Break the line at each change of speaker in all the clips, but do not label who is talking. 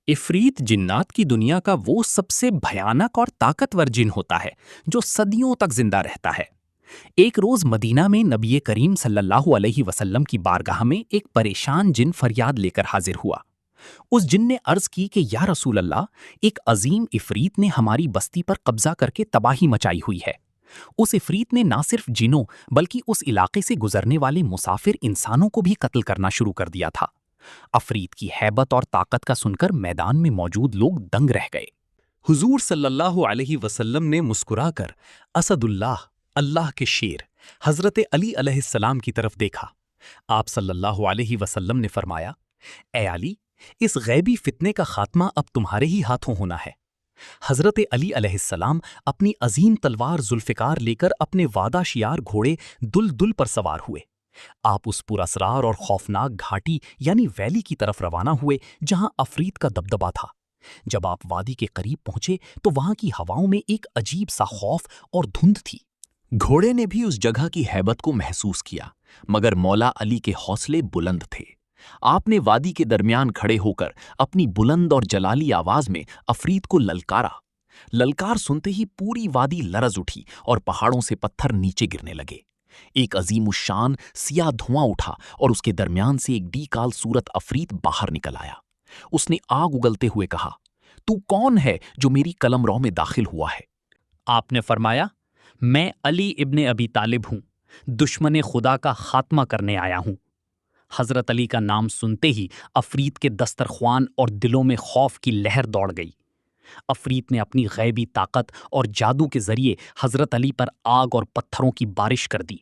इफरीत जिन्नात की दुनिया का वो सबसे भयानक और ताकतवर जिन होता है जो सदियों तक जिंदा रहता है। एक रोज मदीना में नबी करीम सल्लल्लाहु अलैहि वसल्लम की बारगाह में एक परेशान जिन फरियाद लेकर हाजिर हुआ। उस जिन ने अर्ज की कि या रसूल अल्लाह, एक अजीम इफरीत ने हमारी बस्ती पर कब्जा करके तबाही मचाई हुई है। उस इफरीत ने ना सिर्फ जिनों बल्कि उस इलाके से गुजरने वाले मुसाफिर इंसानों को भी कत्ल करना शुरू कर दिया था। अफरीत की हैबत और ताकत का सुनकर मैदान में मौजूद लोग दंग रह गए। हुजूर सल्लल्लाहु अलैहि वसल्लम ने मुस्कुराकर असदुल्लाह, अल्लाह के शेर, हजरत अली अलैहिस्सलाम की तरफ देखा। आप सल्लल्लाहु अलैहि वसल्लम ने फरमाया, ए अली, इस गैबी फितने का खात्मा अब तुम्हारे ही हाथों होना है। हजरत अली अलैहिस्सलाम अपनी अजीम तलवार जुल्फिकार लेकर अपने वादा शियार घोड़े दुल पर सवार हुए। आप उस पुरअसरार और खौफनाक घाटी यानी वैली की तरफ रवाना हुए जहां अफरीत का दबदबा था। जब आप वादी के करीब पहुंचे तो वहां की हवाओं में एक अजीब सा खौफ और धुंध थी। घोड़े ने भी उस जगह की हैबत को महसूस किया, मगर मौला अली के हौसले बुलंद थे। आपने वादी के दरमियान खड़े होकर अपनी बुलंद और जलाली आवाज में अफरीत को ललकारा। ललकार सुनते ही पूरी वादी लरज उठी और पहाड़ों से पत्थर नीचे गिरने लगे। एक अजीमुशान सिया धुआं उठा और उसके दरमियान से एक डीकाल सूरत अफरीत बाहर निकल आया। उसने आग उगलते हुए कहा, तू कौन है जो मेरी कलमरौ में दाखिल हुआ है? आपने फरमाया, मैं अली इब्ने अबी तालिब हूं, दुश्मन खुदा का खात्मा करने आया हूं। हजरत अली का नाम सुनते ही अफरीत के दस्तरख्वान और दिलों में खौफ की लहर दौड़ गई। अफरीत ने अपनी गैबी ताकत और जादू के जरिए हजरत अली पर आग और पत्थरों की बारिश कर दी।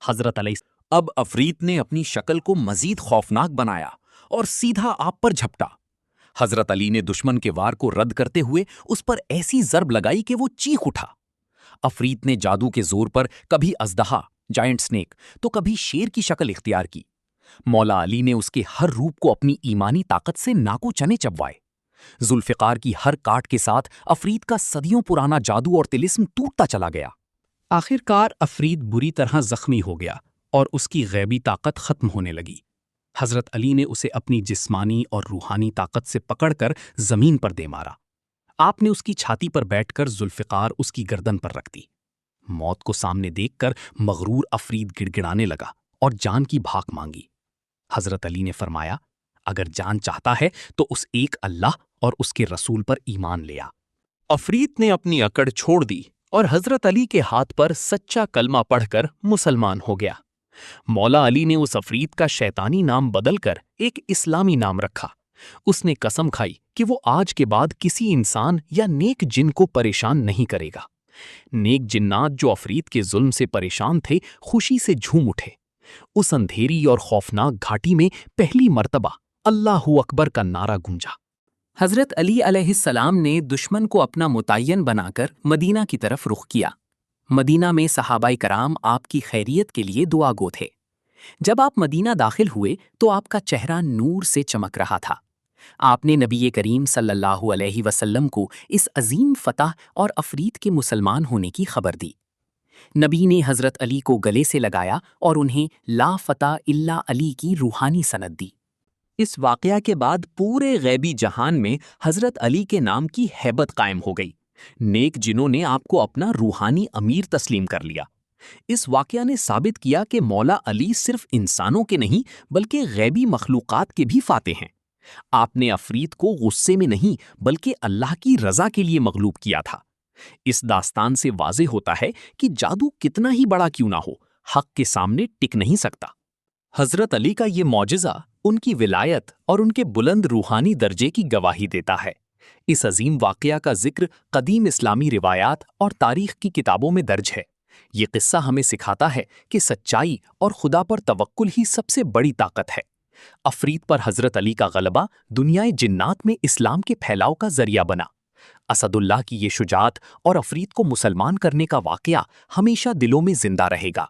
हजरत अली
अब अफरीत ने अपनी शक्ल को मजीद खौफनाक बनाया और सीधा आप पर झपटा। हजरत अली ने दुश्मन के वार को रद्द करते हुए उस पर ऐसी जर्ब लगाई कि वो चीख उठा। अफरीत ने जादू के जोर पर कभी अजदहा, जायंट स्नेक, तो कभी शेर की शक्ल इख्तियार की। मौला अली ने उसके हर रूप को अपनी ईमानी ताकत से नाको चने चबवाए। जुल्फिकार की हर काट के साथ अफरीत का सदियों पुराना जादू और तिलिस्म टूटता चला गया।
आखिरकार अफरीत बुरी तरह जख्मी हो गया और उसकी गैबी ताकत खत्म होने लगी। हजरत अली ने उसे अपनी जिस्मानी और रूहानी ताकत से पकड़कर जमीन पर दे मारा। आपने उसकी छाती पर बैठकर जुल्फिकार उसकी गर्दन पर रख दी। मौत को सामने देखकर मगरूर अफरीत गिड़गिड़ाने लगा और जान की भाक मांगी। हजरत अली ने फरमाया, अगर जान चाहता है तो उस एक अल्लाह और उसके रसूल पर ईमान ले आ।
अफरीत ने अपनी अकड़ छोड़ दी और हजरत अली के हाथ पर सच्चा कलमा पढ़कर मुसलमान हो गया। मौला अली ने उस अफरीत का शैतानी नाम बदलकर एक इस्लामी नाम रखा। उसने कसम खाई कि वो आज के बाद किसी इंसान या नेक जिन को परेशान नहीं करेगा। नेक जिन्नात जो अफरीत के जुल्म से परेशान थे, खुशी से झूम उठे। उस अंधेरी और खौफनाक घाटी में पहली मर्तबा अल्लाहू अकबर का नारा गूंजा।
हजरत अली अलैहिस्सलाम ने दुश्मन को अपना मुतय्यन बनाकर मदीना की तरफ रुख किया। मदीना में सहाबाए कराम आपकी खैरियत के लिए दुआ गो थे। जब आप मदीना दाखिल हुए तो आपका चेहरा नूर से चमक रहा था। आपने नबी करीम सल्लल्लाहु अलैहि वसल्लम को इस अजीम फतह और अफरीत के मुसलमान होने की खबर दी। नबी ने हजरत अली को गले से लगाया और उन्हें ला फतह इल्ला अली की रूहानी सनद दी।
इस वाकया के बाद पूरे गैबी जहान में हजरत अली के नाम की हैबत कायम हो गई। नेक जिनों ने आपको अपना रूहानी अमीर तस्लीम कर लिया। इस वाकया ने साबित किया कि मौला अली सिर्फ इंसानों के नहीं बल्कि गैबी मखलूकात के भी फाते हैं। आपने अफरीत को गुस्से में नहीं बल्कि अल्लाह की रजा के लिए मगलूब किया था। इस दास्तान से वाज़ेह होता है कि जादू कितना ही बड़ा क्यों ना हो, हक के सामने टिक नहीं सकता। हजरत अली का ये मौजिज़ा उनकी विलायत और उनके बुलंद रूहानी दर्जे की गवाही देता है। इस अजीम वाकया का जिक्र कदीम इस्लामी रिवायात और तारीख की किताबों में दर्ज है। ये किस्सा हमें सिखाता है कि सच्चाई और खुदा पर तवक्कुल ही सबसे बड़ी ताकत है। अफरीत पर हजरत अली का गलबा दुनियाए जिन्नात में इस्लाम के फैलाव का जरिया बना। असदुल्लाह की ये शुजात और अफरीत को मुसलमान करने का वाकया हमेशा दिलों में जिंदा रहेगा।